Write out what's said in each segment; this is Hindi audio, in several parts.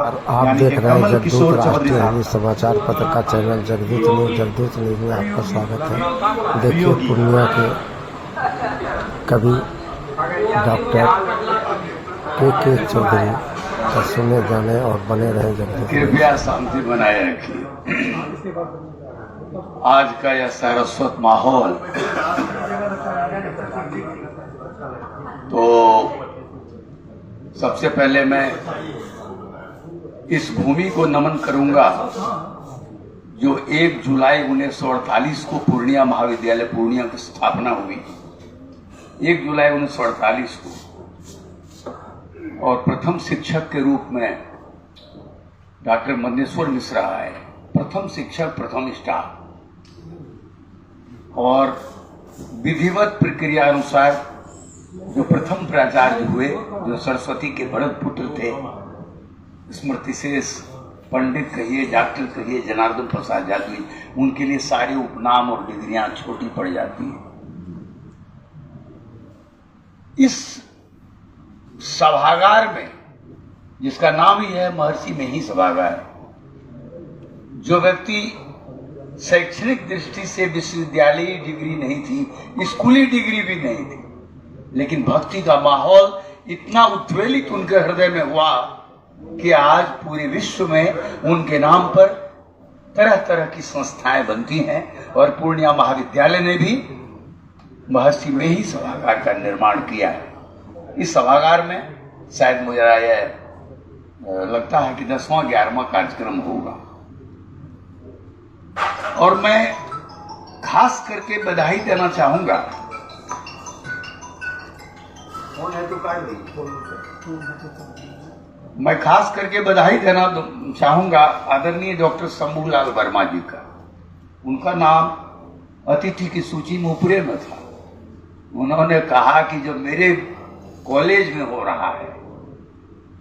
और आप देख रहे हैं जगदूत राष्ट्रीय हिंदी समाचार पत्र का चैनल जगदूत न्यूज में आपका स्वागत है। देखिए पूर्णिया के कवि डॉक्टर के चौधरी का सुने जाने और बने रहे जगदूत। कृपया शांति बनाए रखिए। आज का यह सारस्वत माहौल तो सबसे पहले मैं इस भूमि को नमन करूंगा जो 1 जुलाई 1948 को पूर्णिया महाविद्यालय पूर्णिया की स्थापना हुई। 1 जुलाई 1948 को और प्रथम शिक्षक के रूप में डॉक्टर मन्नेश्वर मिश्रा आए। प्रथम शिक्षक, प्रथम स्टाफ। और विधिवत प्रक्रिया अनुसार जो प्रथम प्राचार्य हुए, जो सरस्वती के बड़े पुत्र थे, स्मृति शेष पंडित कहिए, डॉक्टर कहिए, जनार्दन प्रसाद जादवी, उनके लिए सारे उपनाम और डिग्रियां छोटी पड़ जाती हैं। इस सभागार में, जिसका नाम ही है महर्षि में ही सभागार, जो व्यक्ति शैक्षणिक दृष्टि से विश्वविद्यालयी डिग्री नहीं थी, स्कूली डिग्री भी नहीं थी, लेकिन भक्ति का माहौल इतना उद्वेलित उनके हृदय में हुआ कि आज पूरे विश्व में उनके नाम पर तरह तरह की संस्थाएं बनती हैं। और पूर्णिया महाविद्यालय ने भी महर्षि में ही सभागार का निर्माण किया है। इस सभागार में शायद मुझे यह लगता है कि 10वां 11वां कार्यक्रम होगा। और मैं खास करके बधाई देना चाहूंगा, मैं खास करके बधाई देना चाहूंगा आदरणीय डॉक्टर शंभूलाल वर्मा जी का। उनका नाम अतिथि की सूची में ऊपरे में था। उन्होंने कहा कि जो मेरे कॉलेज में हो रहा है,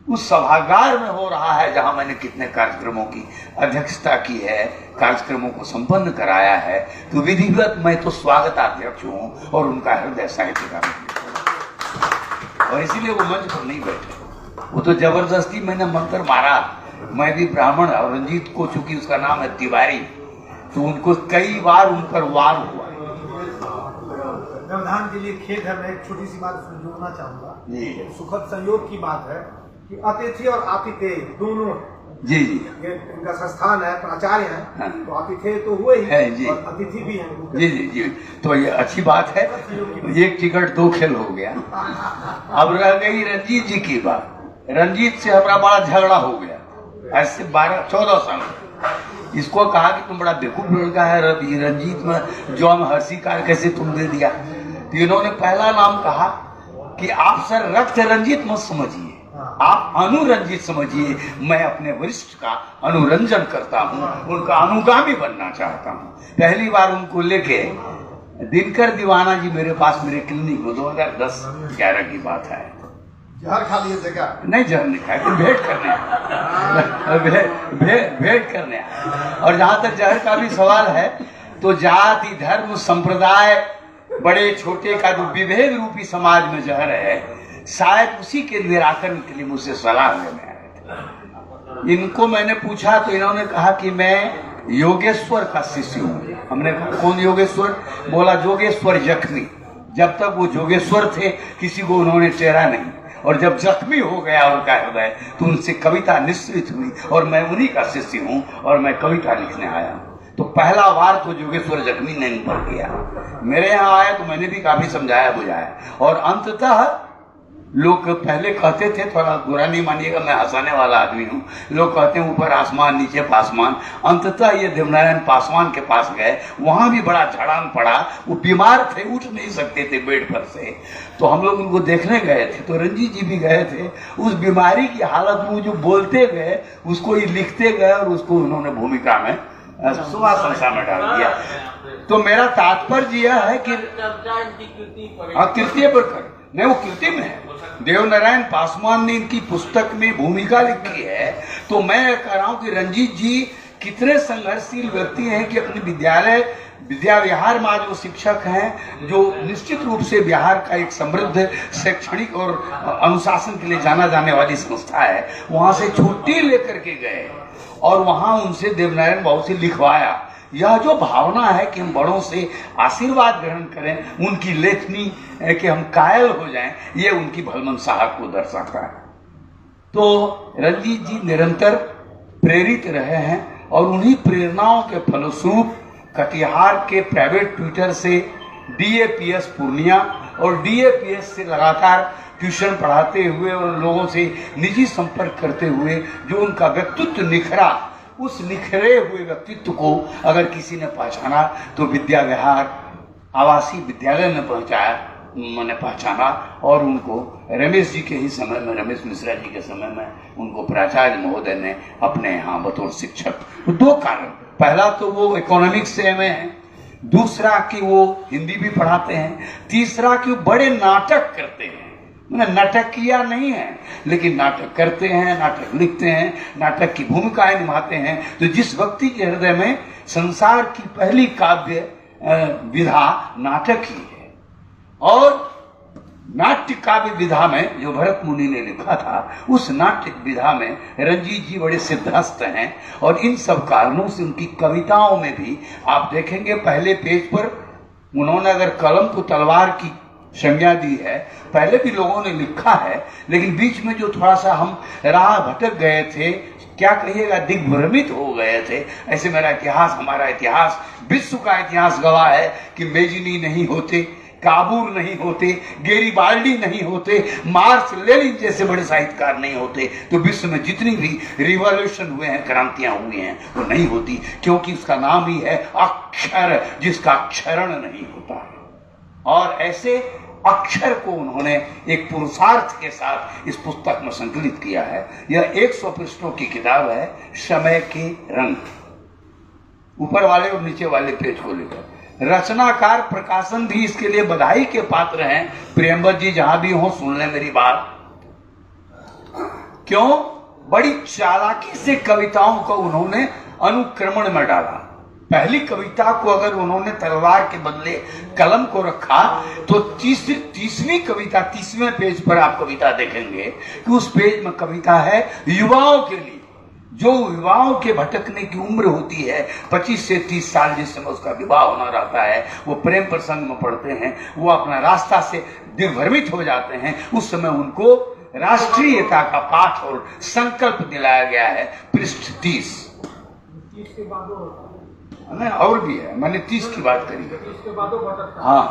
उस सभागार में हो रहा है, जहां मैंने कितने कार्यक्रमों की अध्यक्षता की है, कार्यक्रमों को संपन्न कराया है, तो विधिवत मैं तो स्वागताध्यक्ष हूं और उनका हृदय साहित्यकार हूं। और इसीलिए वो मंच पर नहीं बैठे, वो तो जबरदस्ती मैंने मंत्र मारा। मैं भी ब्राह्मण, और रंजीत को चूंकि उसका नाम है तिवारी, तो उनको कई बार उन पर वार हुआ। व्यवधान के लिए खेद है, मैं एक छोटी सी बात उसमें जोड़ना चाहूंगा। सुखद संयोग की बात है कि अतिथि और आतिथेय दोनों जी ये इनका संस्थान है, प्राचार्य है। हाँ। तो आतिथेय तो हुए ही है जी, और अतिथि भी हैं। जी। तो ये अच्छी बात है। एक टिकट 2 खेल हो गया। अब रह गई रंजीत जी की बात। रंजीत से हमारा बड़ा झगड़ा हो गया ऐसे 12-14 साल। इसको कहा कि तुम बड़ा बेवकूफ लड़का है, रंजीत में जो महर्षि कार कैसे तुम दे दिया। तो इन्होंने पहला नाम कहा कि आप सर रक्त रंजीत मत समझिए, आप अनुरंजित समझिए। मैं अपने वरिष्ठ का अनुरंजन करता हूँ, उनका अनुगामी बनना चाहता हूँ। पहली बार उनको लेके दिनकर दीवाना जी मेरे पास मेरे क्लिनिक में 2010-11 की बात है। जहर खा लिए थे क्या? नहीं, जहर नहीं खाया, तो भेंट करने भेंट करने आए। और जहां तक जहर का भी सवाल है, तो जाति धर्म संप्रदाय बड़े छोटे का जो विभेद रूपी समाज में जहर है, शायद उसी के निराकरण के लिए मुझसे सलाह लेने आए थे। इनको मैंने पूछा तो इन्होंने कहा कि मैं योगेश्वर का शिष्य हूँ। हमने कहा कौन योगेश्वर? बोला जोगेश्वर जख्मी। जब तक वो जोगेश्वर थे किसी को उन्होंने टेरा नहीं, और जब जख्मी हो गया उनका हृदय तो उनसे कविता निश्चित हुई, और मैं उन्हीं का शिष्य हूँ और मैं कविता लिखने आया। तो पहला वार तो जोगेश्वर जख्मी ने इन पर किया। मेरे यहाँ आए तो मैंने भी काफी समझाया बुझाया। और अंततः लोग पहले कहते थे, थोड़ा बुरा नहीं मानिएगा, मैं हंसाने वाला आदमी हूँ, लोग कहते हैं ऊपर आसमान नीचे पासमान। अंततः ये देवनारायण पासवान के पास गए, वहां भी बड़ा झड़ान पड़ा। वो बीमार थे, उठ नहीं सकते थे बेड पर से। तो हम लोग उनको देखने गए थे, तो रंजीत जी भी गए थे। उस बीमारी की हालत में जो बोलते गए उसको ही लिखते गए, और उसको उन्होंने भूमिका में सुबह संसा में डाल दिया। तो मेरा तात्पर्य यह है कि कृत्य पर कर नहीं, वो कृति में है। देवनारायण पासवान ने इनकी पुस्तक में भूमिका लिखी है। तो मैं कह रहा हूं कि रंजीत जी कितने संघर्षशील व्यक्ति हैं कि अपने विद्यालय विद्या विहार में जो शिक्षक हैं, जो निश्चित रूप से बिहार का एक समृद्ध शैक्षणिक और अनुशासन के लिए जाना जाने वाली संस्था है, वहां से छुट्टी लेकर के गए और वहां उनसे देवनारायण बाबू से लिखवाया। यह जो भावना है कि हम बड़ों से आशीर्वाद ग्रहण करें, उनकी लेखनी कि हम कायल हो जाएं, ये उनकी भलमनसाहत को दर्शाता है। तो रंजीत जी निरंतर प्रेरित रहे हैं और उन्हीं प्रेरणाओं के फलस्वरूप कटिहार के प्राइवेट ट्यूटर से DAPS पूर्णिया और DAPS से लगातार ट्यूशन पढ़ाते हुए और लोगों से निजी संपर्क करते हुए जो उनका व्यक्तित्व निखरा, उस निखरे हुए व्यक्तित्व को अगर किसी ने पहचाना तो विद्या विहार आवासीय विद्यालय ने मैंने पहचाना और उनको रमेश जी के ही समय में, रमेश मिश्रा जी के समय में उनको प्राचार्य महोदय ने अपने यहाँ बतौर शिक्षक, दो कारण, पहला तो वो इकोनॉमिक्स से में है, दूसरा कि वो हिंदी भी पढ़ाते हैं, तीसरा कि वो बड़े नाटक करते हैं। नाटक किया नहीं है लेकिन नाटक करते हैं, नाटक लिखते हैं, नाटक की भूमिकाएं निभाते हैं। तो जिस व्यक्ति के हृदय में संसार की पहली काव्य विधा नाटक ही है, और नाट्य काव्य विधा में जो भरत मुनि ने लिखा था, उस नाट्य विधा में रंजीत जी बड़े सिद्धहस्त हैं। और इन सब कारणों से उनकी कविताओं में भी आप देखेंगे, पहले पेज पर उन्होंने अगर कलम को तलवार की संज्ञा दी है, पहले भी लोगों ने लिखा है, लेकिन बीच में जो थोड़ा सा हम राह भटक गए थे, क्या कहिएगा, दिग्भ्रमित हो गए थे। ऐसे मेरा इतिहास, हमारा इतिहास, विश्व का इतिहास गवाह है कि मेजिनी नहीं होते, काबूर नहीं होते, गेरिबाल्डी नहीं होते, मार्क्स लेनिन जैसे बड़े साहित्यकार नहीं होते, तो विश्व में जितनी भी रिवॉल्यूशन हुए हैं, क्रांतियां हुई हैं, वो नहीं होती, क्योंकि उसका नाम ही है अक्षर, जिसका क्षरण नहीं होता। और ऐसे अक्षर को उन्होंने एक पुरुषार्थ के साथ इस पुस्तक में संकलित किया है। यह 100 पृष्ठों की किताब है, समय के रंग, ऊपर वाले और नीचे वाले पेज को लेकर। रचनाकार प्रकाशन भी इसके लिए बधाई के पात्र हैं। प्रियंबल जी जहां भी हो सुन लें मेरी बात। क्यों? बड़ी चालाकी से कविताओं को उन्होंने अनुक्रमण में डाला। पहली कविता को अगर उन्होंने तलवार के बदले कलम को रखा, तो तीसवीं कविता, 30वें पेज पर आप कविता देखेंगे कि उस पेज में कविता है युवाओं के लिए, जो युवाओं के भटकने की उम्र होती है 25 से 30 साल, जिस समय उसका विवाह होना रहता है, वो प्रेम प्रसंग में पड़ते हैं, वो अपना रास्ता से दिग्भ्रमित हो जाते हैं। उस समय उनको राष्ट्रीयता का पाठ और संकल्प दिलाया गया है। पृष्ठ 30 के बाद नहीं, और भी है, मैंने 30 की बात करी। इसके बाद हाँ,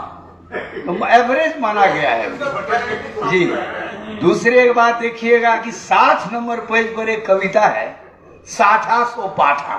तो एवरेज माना गया है जी। दूसरी एक बात देखिएगा कि 60 नंबर पेज पर एक कविता है, 60 सो पाठा।